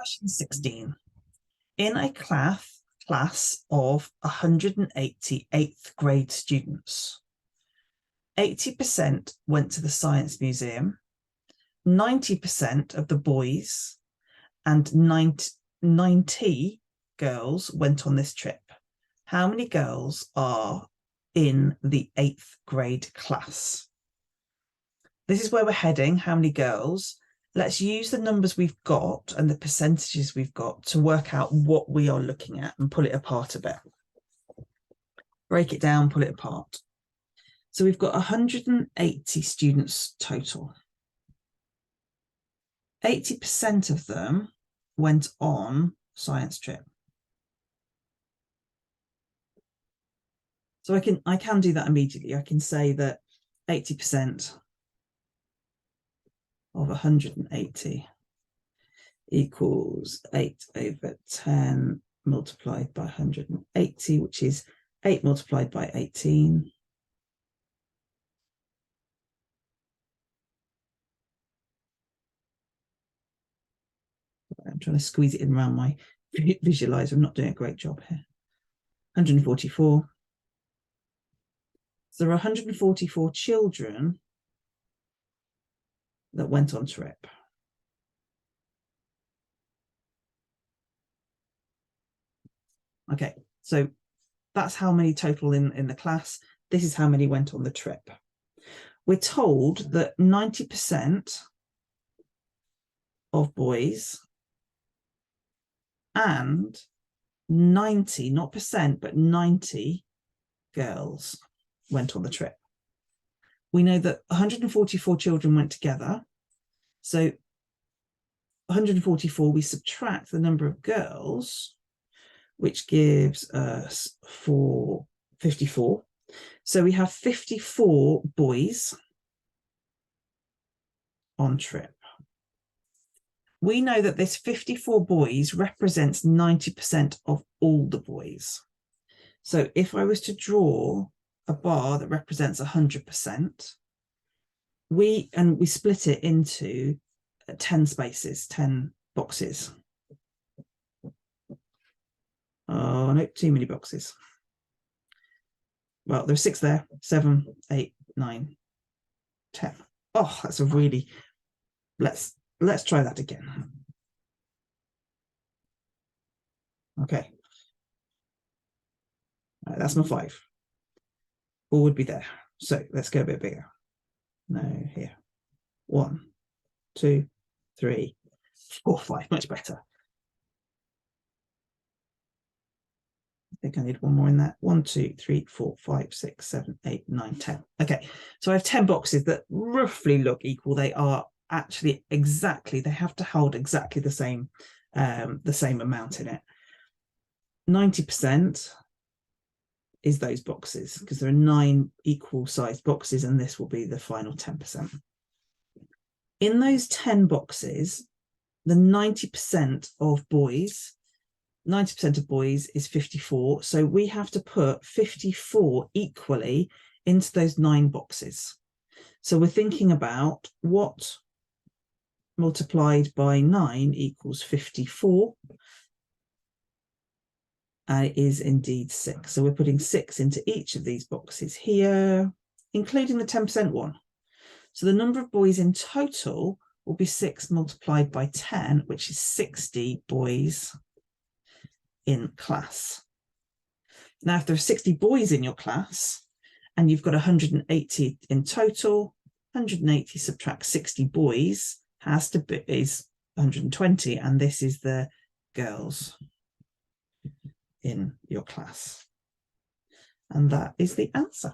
Question 16. In a class of 180 eighth grade students, 80% went to the Science Museum, 90% of the boys and 90 girls went on this trip. How many girls are in the eighth grade class? This is where we're heading. How many girls? Let's use the numbers we've got and the percentages we've got to work out what we are looking at and pull it apart a bit. Break it down, pull it apart. So we've got 180 students total. 80% of them went on science trip. So I can do that immediately. I can say that 80% of 180 equals 8 over 10 multiplied by 180, which is 8 multiplied by 18. I'm trying to squeeze it in around my visualizer. I'm not doing a great job here. 144. So there are 144 children that went on trip. Okay, so that's how many total in the class. This is how many went on the trip. We're told that 90% of boys and 90, not percent, but 90 girls went on the trip. We know that 144 children went together. So 144, we subtract the number of girls, which gives us 54. So we have 54 boys on trip. We know that this 54 boys represents 90% of all the boys. So if I was to draw a bar that represents 100%, we split it into 10 spaces, 10 boxes. Oh, no, too many boxes. Well, there's 6 there, 7, 8, 9, 10. Oh, that's a really, let's try that again. Okay. Right, that's my 5. 4 would be there. So let's go a bit bigger. No, here. 1, 2, 3, 4, 5. Much better. I think I need one more in that. 1, 2, 3, 4, 5, 6, 7, 8, 9, 10. Okay, so I have 10 boxes that roughly look equal. They are actually exactly, they have to hold exactly the same amount in it. 90% is those boxes, because there are 9 equal sized boxes, and this will be the final 10%. In those 10 boxes, the 90% of boys is 54. So we have to put 54 equally into those 9 boxes. So we're thinking about what multiplied by 9 equals 54. And it is indeed 6. So we're putting 6 into each of these boxes here, including the 10% one. So the number of boys in total will be 6 multiplied by 10, which is 60 boys in class. Now, if there are 60 boys in your class and you've got 180 in total, 180 subtract 60 boys is 120, and this is the girls in your class. And that is the answer.